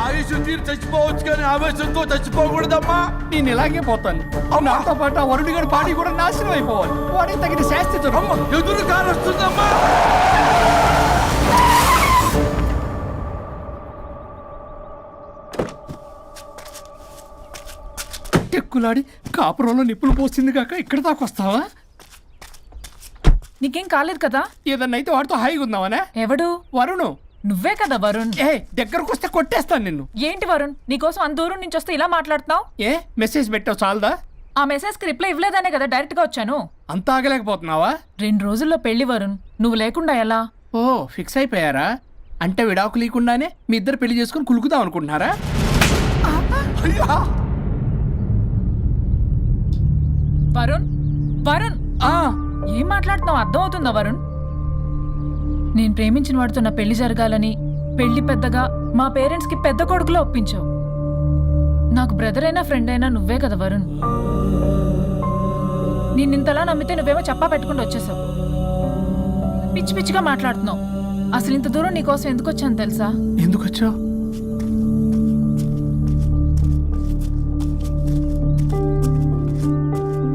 ఆయుష్ తీరు చచ్చిపోవచ్చు కానీ ఆవేశంతో చచ్చిపోకూడదమ్మా. నేను ఇలాగే పోతాను. నాతో పాటు ఆ వరుడి గారి పాడి కూడా నాశనం అయిపోవాలి. వాడికి తగిన శాస్తి దొరకమ్మ. ఎదురు కారు వస్తుందమ్మా. టెక్కులాడి కాపురంలో నిప్పులు పోసింది కాక ఇక్కడ దాకా వస్తావా? నీకేం కాలేదు కదా? ఏదన్నా అయితే వాడితో హాయిగా ఉందామనే. ఎవడు? వరుణు. నువ్వే కదా వరుణ్. దగ్గరకు వస్తే కొట్టేస్తాను నిన్ను. ఏంటి వరుణ్, నీకోసం అంత దూరం నుంచి వస్తే ఇలా మాట్లాడుతున్నావు? మెసేజ్ పెట్టావు చాలదా? ఆ మెసేజ్ కి రిప్లై ఇవ్వలేదనే కదా డైరెక్ట్ గా వచ్చాను. అంత ఆగలేకపోతున్నావా? 2 రోజుల్లో పెళ్లి వరుణ్, నువ్వు లేకుండా ఎలా? ఓ ఫిక్స్ అయిపోయారా? అంటే విడాకు లేకుండానే మీ ఇద్దరు పెళ్లి చేసుకుని కులుకుదాం అనుకుంటున్నారా? వరుణ్, వరుణ్ ఏం మాట్లాడుతున్నావు అర్థమవుతుందా వరుణ్? నేను ప్రేమించిన వాడితో నా పెళ్లి జరగాలని పెళ్లి పెద్దగా మా పేరెంట్స్ కి పెద్ద కొడుకులో ఒప్పించావు. నాకు బ్రదర్ అయినా ఫ్రెండ్ అయినా నువ్వే కదా వరుణ్. నిన్నింతలా నమ్మితే నువ్వేమో చెప్పా పెట్టుకుంటూ వచ్చేసావు. పిచ్చి పిచ్చిగా మాట్లాడుతున్నావు. అసలు ఇంత దూరం నీకోసం ఎందుకు వచ్చాను తెలుసా? ఎందుకు వచ్చావు?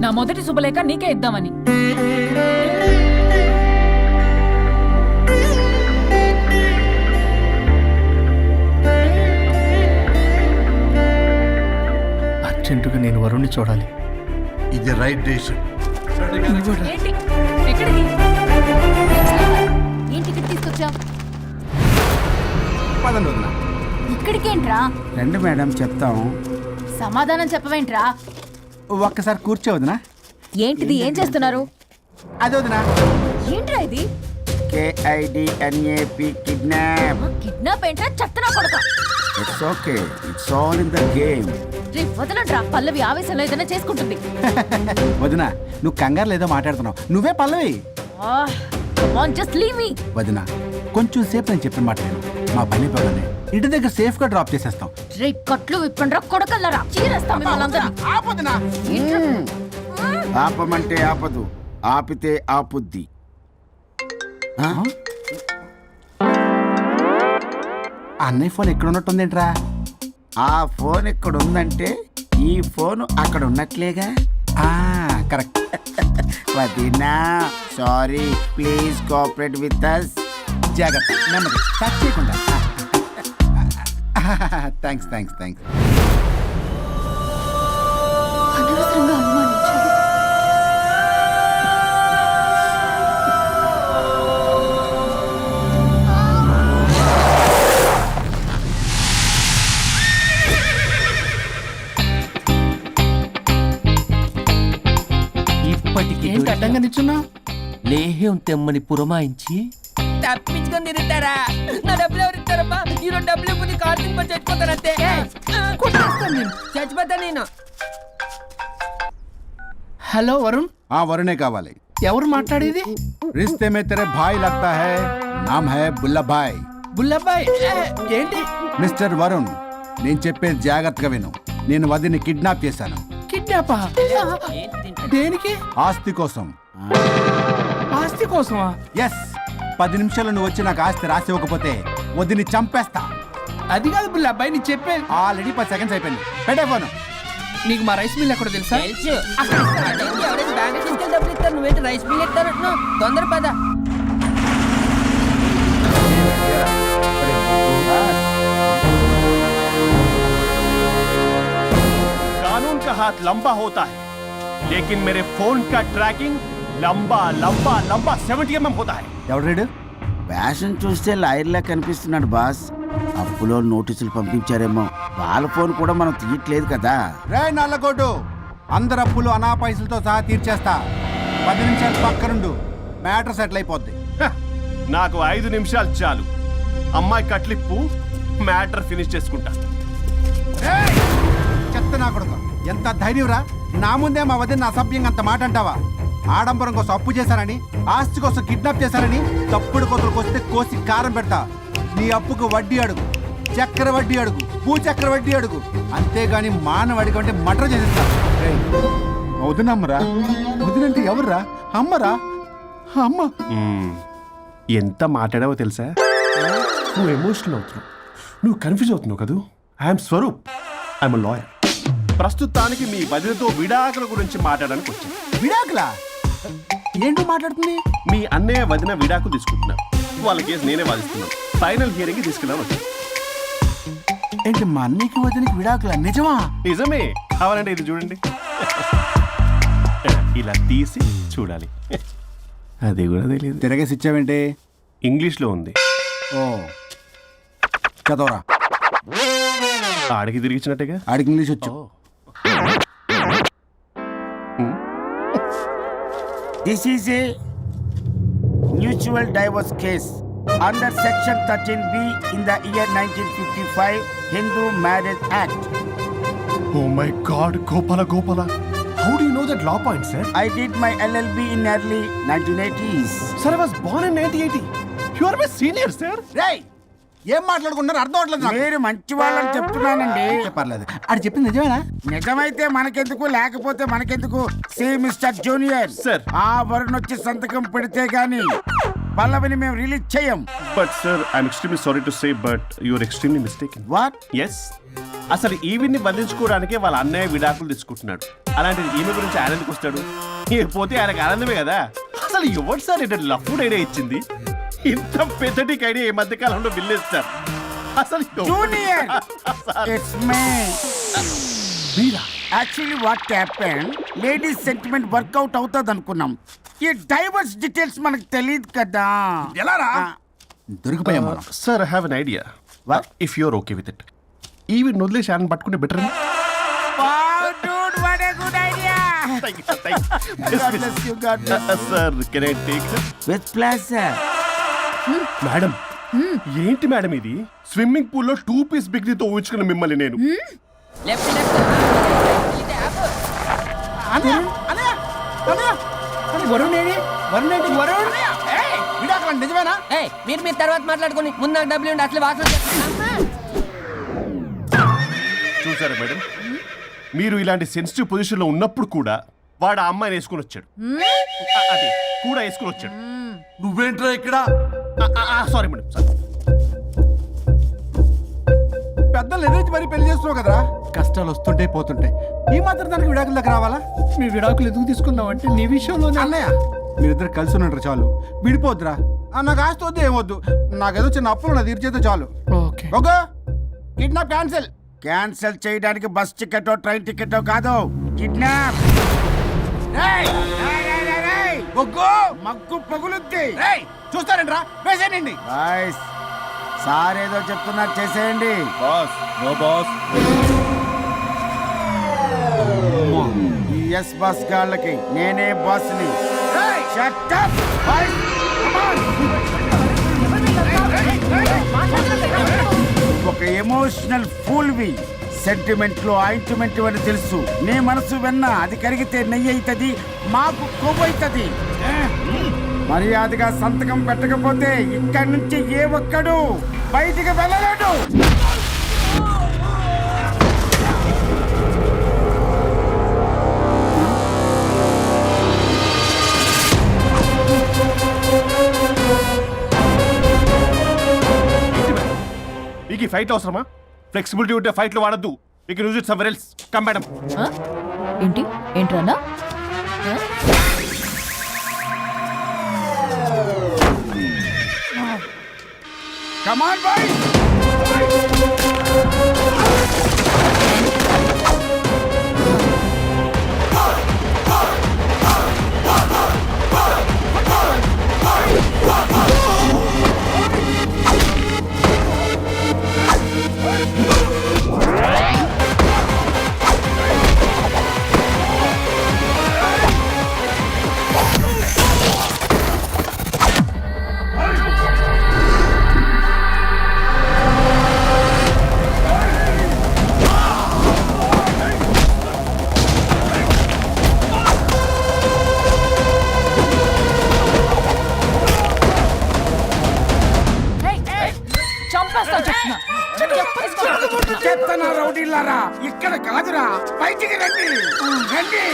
నా మొదటి శుభలేఖ నీకే ఇద్దామని. అర్జెంటుగా నేను వరుణ్ణి చూడాలి. ఇది రైట్ డెసిషన్. ఏంటి? ఎక్కడికి? ఏంటి ఇక్కడ తీసుకొచ్చావు? పదండి వదిన. ఇక్కడికేంట్రా? రండి మేడం చెప్తాం. సమాధానం చెప్పవేంట్రా? ఒక్కసారి కూర్చో వదిన. ఏంటిది? ఏం చేస్తున్నారు? అదే వదిన. ఏంట్రా ఇది? KIDNAP kidnap. కిడ్నాప్ ఏంట్రా? చెత్తనా కొడక. It's okay, it's all in the game. రే వదలండ్రా, పల్లవి ఆవేశంలో ఏదైనా చేసుకుంటుంది. వదిన నువ్వు కంగారు లేదో మాట్లాడుతున్నావు. నువ్వే పల్లవి. Just leave me. వదిన కొంచెం సేపు నేను చెప్పిన మాట నేను మా పని పగలనే ఇంటి దగ్గర సేఫ్ గా డ్రాప్ చేసేస్తాం. రే కట్లు విప్పండ్రా కొడకల్లరా, చీరేస్తాం మిమ్మల్ని అందరినీ. ఆపొదినా. ఆపమంటే ఆపదు, ఆపితే ఆపుద్ది. అన్నయ్య ఫోన్ ఎక్కడ ఉన్నట్టుందేంట్రా? ఆ ఫోన్ ఇక్కడ ఉందంటే ఈ ఫోన్ అక్కడ ఉన్నట్లేగా. కరెక్ట్. వదినా sorry, please cooperate with us. జాగ్రత్త, నెమ్మది, టచ్ చేయకుండా. Thanks thanks thanks. అనవసరంగా అనుమానించాను. ఇప్పటికి ఏంటి అడ్డంగా నిల్చున్నా? లేహ్యం తెమ్మని పురమాయించి తప్పించుకొని తిరుగుతారా? నా డబ్బులు ఎవరు ఇస్తారమ్మా? ఈరోజు డబ్బులు ఇవ్వని కార్తీక్ పని చచ్చిపోతానంతే. చచ్చిపోతా నేను. హలో వరుణ్. వరుణే కావాలి. ఎవరు మాట్లాడేది? रिश्ते में तेरे भाई लगता है, नाम है बुल्ला भाई. బుల్లబ్బాయ్. ఏంటి? మిస్టర్ వరుణ్, నేను చెప్పేది జాగ్రత్తగా విను. నేను వదిని కిడ్నాప్ చేశాను. కిడ్నాపా? దేనికి? ఆస్తి కోసం. ఆస్తి కోసమా? ఎస్. 10 నిమిషాలు నువ్వు వచ్చి నాకు ఆస్తి రాసి ఇవ్వకపోతే వదిని చంపేస్తా. అది కాదు బుల్లబ్బాయ్, నీ చెప్పేది. ఆల్రెడీ 10 సెకండ్స్ అయిపోయింది. పెట్టే ఫోన్. నీకు మా రైస్ మిల్ ఎక్కడ తెలుసా? తెలుసు. ఎవరైనా బ్యాంక్ తీసుకెళ్ళి డబ్బులు ఇస్తారు, నువ్వేంటి రైస్ బిల్ ఇస్తానంటున్నావు? తొందర పద. कानून का हाथ लंबा होता है, लेकिन मेरे फोन का ट्रैकिंग लंबा लंबा लंबा 70 mm होता है. ఎవడు? ఫ్యాషన్ చూస్తే లాయర్లా కనిపిస్తున్నాడు బాస్. అప్పులో నోటీసులు పంపించారేమో, వాళ్ళ ఫోన్ కూడా మనం తీయట్లేదు కదా. రే నల్లగోడు, అందరు అప్పులు అనా పైసలతో సహా తీర్చేస్తా. 10 నిమిషాలు పక్కనుండు, మ్యాటర్ సెటిల్ అయిపోద్ది. నాకు 5 నిమిషాలు చాలు. అమ్మాయి కట్లిప్పు, మ్యాటర్ ఫినిష్ చేసుకుంటా. చెత్త నా కొడుకు, ఎంత ధైర్యంరా! నా ముందే మా వదిన అసభ్యంగా అంత మాట అంటావా? ఆడంబరం కోసం అప్పు చేశారని, ఆస్తి కోసం కిడ్నాప్ చేశారని తప్పుడు కొతులకు వస్తే కోసి కారం పెడతా. నీ అప్పుకు వడ్డీ అడుగు, చక్కెర వడ్డీ అడుగు, భూచక్ర వడ్డీ అడుగు. అంతేగాని మానవ అడిగంటే మటర్ చేసేస్తా. వదినమ్మరా? వదినంటే ఎవర్రా? అమ్మరా? అమ్మ. ఎంత మాట్లాడావో తెలుసా? నువ్వు ఎమోషనల్ అవుతున్నావు, నువ్వు కన్ఫ్యూజ్ అవుతున్నావు కదూ. I'm Swaroop, I'm lawyer. ప్రస్తుతానికి మీ వదినతో విడాకుల గురించి మాట్లాడడానికి వచ్చాను. విడాకులా? ఏంటో మాట్లాడుతుంది? మీ అన్నయ్య వదిన విడాకులు తీసుకుంటున్నారు. వాళ్ళ కేసు నేనే వాదిస్తున్నాను. ఫైనల్ హియరింగ్ తీసుకెళ్ళాను వచ్చాను. ఏంటి మా అన్నయ్యకి వదినకి విడాకులా? నిజమా? నిజమే. కావాలంటే ఇది చూడండి. ఇలా తీసి చూడాలి. అది కూడా తెలియదు. తిరగేసి ఇచ్చావేంటి? ఇంగ్లీష్లో ఉంది. ఓ చదవరా. ఆడికి తిరిగిచ్చినట్టుగా. ఆడికి ఇంగ్లీష్ వచ్చు. This is a mutual divorce case under section 13B in the year 1955 Hindu Marriage Act. Oh my God, Gopala, Gopala. How do you know at Law Point, sir. I did my LLB in early 1980s. Sir, I was born in 1980. You are my senior, sir. రేయ్ ఏం మాట్లాడుకుంటున్నారు అర్థం అవట్లేదు నాకు. మీరు మంచి వాళ్ళని చెప్తున్నానండి. పర్లేదు అది చెప్పింది నిజమేనా? నిజమైతే మనకెందుకు, లేకపోతే మనకెందుకు? See mister junior, Sir. ఆ వరుణ్ వచ్చి సంతకం పెడితే గాని పల్లవిని మేము రిలీజ్ చేయం. But sir, I'm extremely sorry to say, but you're extremely mistaken. What? Yes. అసలు ఈవిడ్ని బంధించుకోవడానికే వాళ్ళ అన్నయ్య విడాకులు తీసుకుంటున్నాడు. అలాంటిది ఈమె గురించి ఆయన ఎందుకు వస్తాడు? పోతే ఆయనకు ఆనందమే కదా. అసలు ఎవరు సార్ ఏంటంటే లఫ్డ్ ఐడియా ఇచ్చింది? ఇంత పెద్దటికి ఐడియా ఈ మధ్య కాలంలో విల్లేస్తారు. అసలు జూనియర్, ఇట్స్ మీ. మీరా? Actually what happen, ladies sentiment work out అవుతుంది అనుకున్నాం. ఈ డైవర్స్ డీటెయిల్స్ మనకు తెలియదు కదా. ఎలా రా? దొరికిపోయాం మనం. Sir, I have an idea. What? If you're okay with it, ఈవిడ్ని వదిలేసి ఆయన పట్టుకుంటే better. Sir, can I take? With pleasure. Madam, ఏంటి మేడం ఇది? స్విమ్మింగ్ పూల్ లో 2 పీస్ బిగ్నీతో ఊహించుకున్న మిమ్మల్ని నేను. లెఫ్ట్ లెఫ్ట్ ఇది ఆపు. అన్నయ్య అన్నయ్య అన్నయ్య వరుణ్ ఏడి? వరుణ్ ఏంటి? వరుణ్ విడాకులు నిజమేనా? ఏయ్, మీరు తర్వాత మాట్లాడుకొని ముందు నాకు డబ్బులు ఉండి అసలు వాసన చూసారా మేడం, మీరు ఇలాంటి సెన్సిటివ్ పొజిషన్ లో ఉన్నప్పుడు కూడా వాడు ఆ అమ్మాయిని వేసుకుని వచ్చాడు. అదే కూడా వేసుకుని వచ్చాడు. నువ్వేంట్రా ఇక్కడ? Sorry madam, sorry. పెద్దలు ఎదురు మరి పెళ్లి చేస్తున్నావు కదరా. కష్టాలు వస్తుంటే పోతుంటాయి. ఈ మాత్రం దానికి విడాకుల దగ్గర రావాలా? మీ విడాకులు ఎందుకు తీసుకున్నావు అంటే నీ విషయంలోనే. అన్నయ్య మీరిద్దరు కలిసి ఉన్నట్టు చాలు, విడిపోద్దురా. నాకు ఆస్తి వద్దు ఏమొద్దు, నాకేదో చిన్న అప్పులు నా తీర్చేదో చాలు. Okay. Okay, kidnap cancel. Cancel చేయడానికి బస్ టికెటో ట్రైన్ టికెటో కాదు, కిడ్నాప్. మగ్గు పగులుద్ది. చూస్తారంట్రా, వేసేయండి. బాయ్స్, సార్ ఏదో చెప్తున్నారు, చేసేయండి. Boss, no boss. ఈ ఎస్ బస్ గాళ్ళకి నేనే బాస్ని. Shut up, boys. Come on. ఒక ఎమోషనల్ ఫూల్వి. సెంటిమెంట్ లో ఆయింట్మెంట్ అని తెలుసు. నీ మనసు వెన్న, అది కరిగితే నెయ్యి అవుతుంది, మాకు కొవ్వు అవుతుంది. మర్యాదగా సంతకం పెట్టకపోతే ఇక్కడి నుంచి ఏ ఒక్కడు బయటికి వెళ్ళలేడు. మీకు ఈ ఫైట్ అవసరమా? ఫ్లెక్సిబిలిటీ ఉంటే ఫైట్లు వాడద్దు. You can use it somewhere else. Come madam. ఏంటి ఏంట్రన్నా? Come on, boys. చెప్తానా రౌడీలారా, ఇక్కడ కాదురా, బయటికి రండి రండి.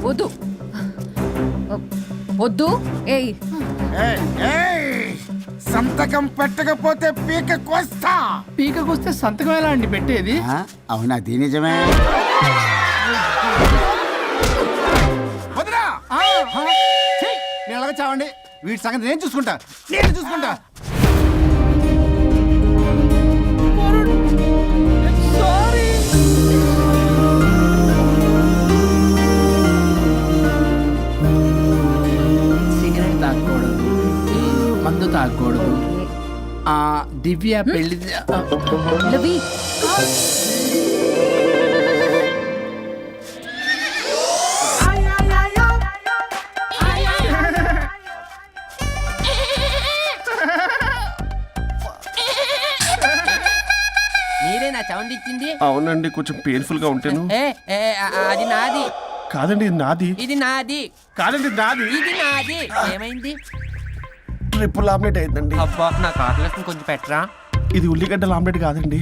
వద్దు వద్దు ఏయ్ సంతకం పెట్టకపోతే పీక కోస్తా. పీకకొస్తే సంతకం ఎలా అండి పెట్టేది? అవునా? అది నిజమే. వదినా నేను ఎలాగ చావండి, వీటి సంగతి నేను చూసుకుంటా. సిగరెట్ తాగకూడదు, మందు తాగకూడదు. దివ్య పెళ్లి లవి మీరే నా సౌండ్ ఇచ్చింది? అవునండి, కొంచెం పెయిన్ఫుల్ గా ఉంటాను. అది నాది కాదండి, ఇది నాది. ఇది నాది కాదండి, నాది. ఇది నాది. ఏమైంది? ట్రిపుల్ ఆమ్లెట్ అయిందండి. అబ్బా నాకు ఆకలిస్తుంది, కొంచెం పెట్టరా. ఇది ఉల్లిగడ్డల ఆమ్లెట్ కాదండి.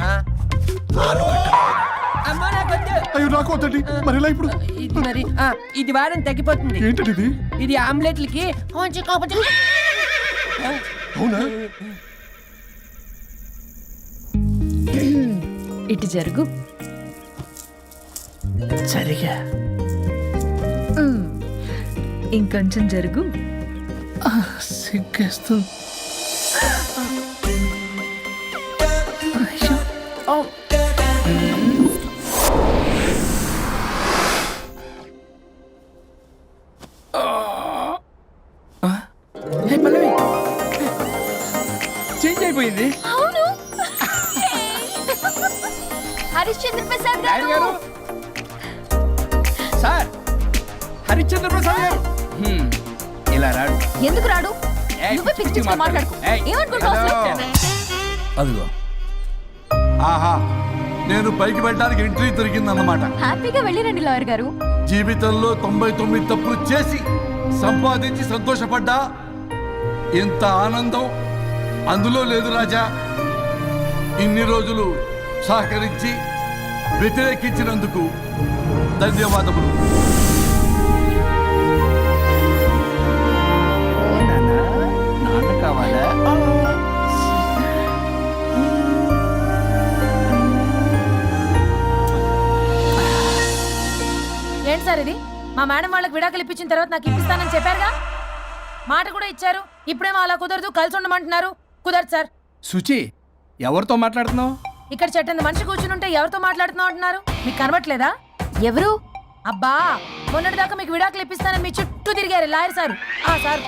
అమ్మా నాకొద్దు. అయ్యో నాకు వద్దండి. మరి ఇలా ఇప్పుడు ఇది మరి ఇది వారం తగ్గిపోతుంది. ఏంటది ఇది? ఇది ఆమ్లెట్లకి కొంచెం అవునా? ఇటు జరుగు. సరిగా ఇంకొంచెం జరుగు. సిగ్గేస్తుంది. చేంజ్ అయిపోయింది. హరిశ్చంద్ర ప్రసాద్ గారు సార్, హరిశ్చంద్ర ప్రసాద్ గారు ఇలా రాడు. ఎందుకు రాడు? నువ్వే పిచ్చి పిచ్చిగా మాట్లాడుకో. ఏమనుకుంటావు? అదిగో ఆహా, నేను పైకి వెళ్ళడానికి ఎంట్రీ దొరికిందన్నమాట. హ్యాపీగా వెళ్ళిరండి లాయర్ గారు. జీవితంలో 99 తప్పులు చేసి సంపాదించి సంతోషపడ్డా ఇంత ఆనందం అందులో లేదు రాజా. ఇన్ని రోజులు సహకరించి వ్యతిరేకించినందుకు ధన్యవాదములు. నాన్న కావాలా? ఏంటి సార్ ఇది? మా మేడం వాళ్ళకి విడాకులు ఇప్పించిన తర్వాత నాకు ఇప్పిస్తానని చెప్పారుగా, మాట కూడా ఇచ్చారు. ఇప్పుడేమో అలా కుదరదు, కలిసి ఉండమంటున్నారు. కుదరదు సార్. సుచి, ఎవరితో మాట్లాడుతున్నావు? ఇక్కడ చెట్టంత మనిషి కూర్చుని ఉంటే ఎవరితో మాట్లాడుతున్నావు అంటున్నారు? మీకు కనబట్లేదా? ఎవరు? అబ్బా, మొన్నటిదాకా మీకు విడాకులు ఇప్పిస్తానని మీ చుట్టూ తిరిగారు లాయర్ సార్. సార్,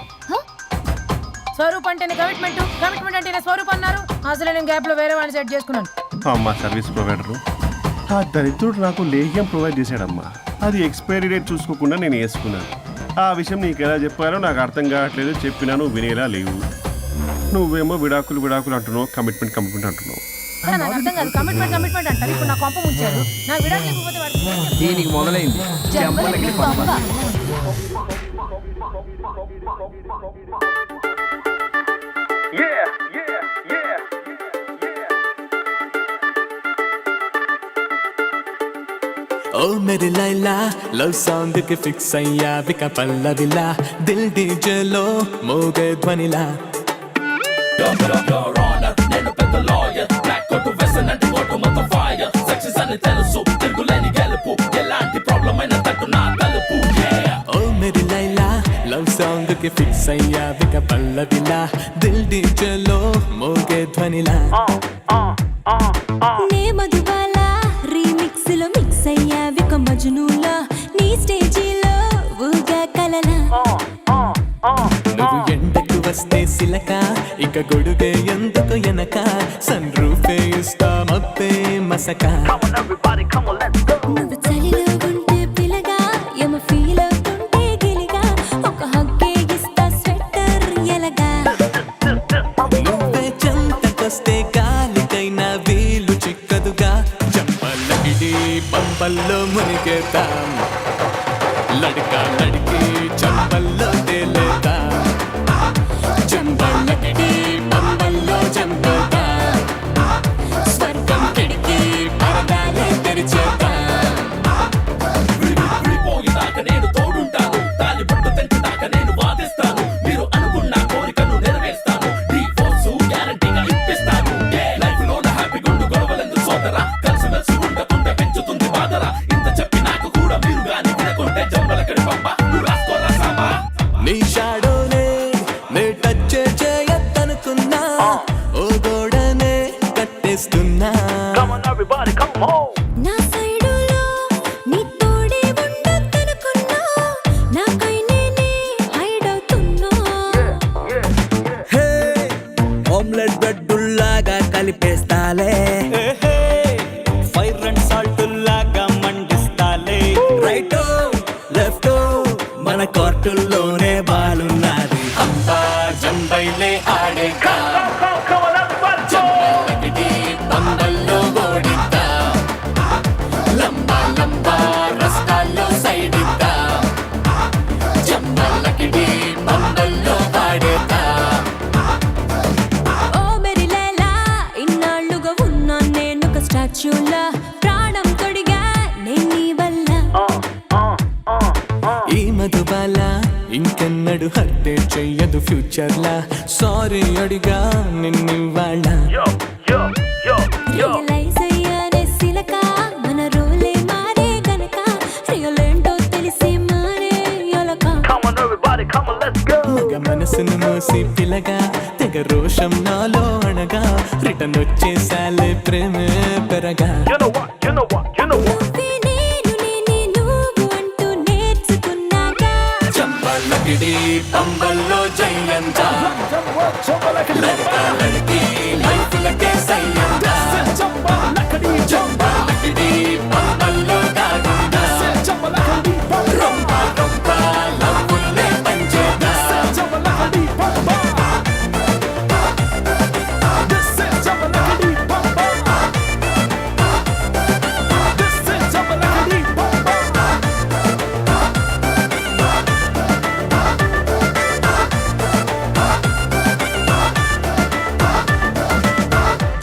స్వరూప్ అంటేనే కమిట్మెంట్, కమిట్మెంట్ అంటేనే స్వరూప్ అన్నారు. అసలు నేను గ్యాప్ లో వేరే వాడిని సెట్ చేసుకున్నాను. అమ్మా సర్వీస్ ప్రొవైడరు ఆ దరిద్రుడు నాకు లేహ్యం ప్రొవైడ్ చేశాడమ్మా. అది ఎక్స్పైరీ డేట్ చూసుకోకుండా నేను వేసుకున్నాను. ఆ విషయం నీకు ఎలా చెప్పారో నాకు అర్థం కావట్లేదు. చెప్పినాను వినేలా లేవు. నువ్వేమో విడాకులు విడాకులు అంటున్నావు, కమిట్మెంట్ కమిట్మెంట్ అంటున్నావు. నాకు అర్థం కాదు. కమిట్మెంట్ కమిట్మెంట్ అంటారు. ఇప్పుడు నా కొంప ముంచారు. నాకు విడాకులు ఇవ్వకపోతే వాడు దీనికి మొదలైంది. జంబలకి పంప. ओ मेरी लैला लव सॉन्ग के फिक्स अయ్యా విక పల్లవిలా దిల్ డీజే లో మోగే ధ్వనిలా నేను పెద్ద లాయర్ బ్లాక్ కోట్ వెసనట్ కోట్ మొత్తం ఫైర్ సక్సెస్ అని తెలుసు తెలుగులేని గెలుపు ఎలాంటి ప్రాబ్లం అయినా తట్టు నా తలుపు ఓ मेरी లైలా లవ్ సాంగ్ కి ఫిక్స్ అయ్యా విక పల్లవిలా దిల్ డీజే లో మోగే ధ్వనిలా నే మధుబాల రీమిక్స్ లో మిక్స్ అయ్యా విక మజ్నూలా నీ స్టేజీలో ఊగా కలలా నువ్వు ఎండకు వస్తే సిలక ఇక గొడుగే ఎందుకు ఎనక సన్ రూఫే ఇస్తా మబ్బే మసక నువ్వు చలిలో ఉంటే పిలగా యమ ఫీల్ అవుతుంటే గిలిగా ఒక హగ్గే ఇస్తా స్వెటర్ ఎలగా నువ్వే చెంతకొస్తే గాలికైనా వీలు చిక్కదుగా చంపలకిడి పంపల్లో మునిగేతాం లడికా లడికి చంపల్లో తేలేదా చంపలకిడి పంపల్లో చంపదా స్వర్గం కిడికి పరదాలే తెరిచేదా విడిపోయేదాకా నేను తోడుంటా పట్టుకుంటే జంబలకడి పంప నువ్వు రాసుకోరా సాంబా నీ షాడోనే నే టచ్ చేయొద్దనుకున్నా ఓ గోడనే కట్టేస్తున్నా నా సైడులో నీ తోడే ఉండొద్దనుకున్నా నాకై నేనే హైడ్ అవుతున్నా హే ఆమ్లెట్ బ్రెడ్డుల్లాగా కలిపేస్తాలే ఫైర్ అండ్ సాల్ట్ లాగా మండిస్తాలే రైటో లెఫ్టో మన కోర్టుల్లోనే బాలున్నది అంతా జంబైలే ఆడేగా జంబలకిడి బంబల్లో ఓడిద్దా లంబా లంబా రస్తాల్లో సైడిద్దా జంబలకిడి బంబల్లో ఆడేదా ఓ మెరి లైలా ఇన్నాళ్ళుగా ఉన్నా నేనొక స్టాచ్యూలా ప్రాణం తొడిగా నేను నీ వల్ల ఈ మధుబాల ఇంకెన్నడు హత్య చెయ్యదు ఫ్యూచర్ లా సారీ అడిగా నిన్నివాళ్ళ రియలైజ్ అయ్యానే సిలక మన రోలే మారే గనక రియల్ ఏంటో తెలిసి మారే యొలక మగ మనసును మోసి పిల్లగా తెగ రోషం నాలో అనగా రిటర్న్ వచ్చేసాలే ప్రేమే పెరగా నువ్వే నేను నేనే నువ్వు అంటూ నేర్చుకున్నాగా చంపలకిడి పంబల్లో జయంత లడకి లైఫ్లకే సయ్యంత చంపలకిడి పంబల్లో దాగుందా రొంప రొంప లవ్వుల్లే పంచేదా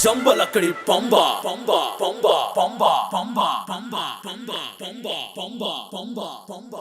జంబలక్కడి పంబ పంబ పంబ పంబ పంబ పంబ పంబ పంబ పంబ పంబ పంబ పంబ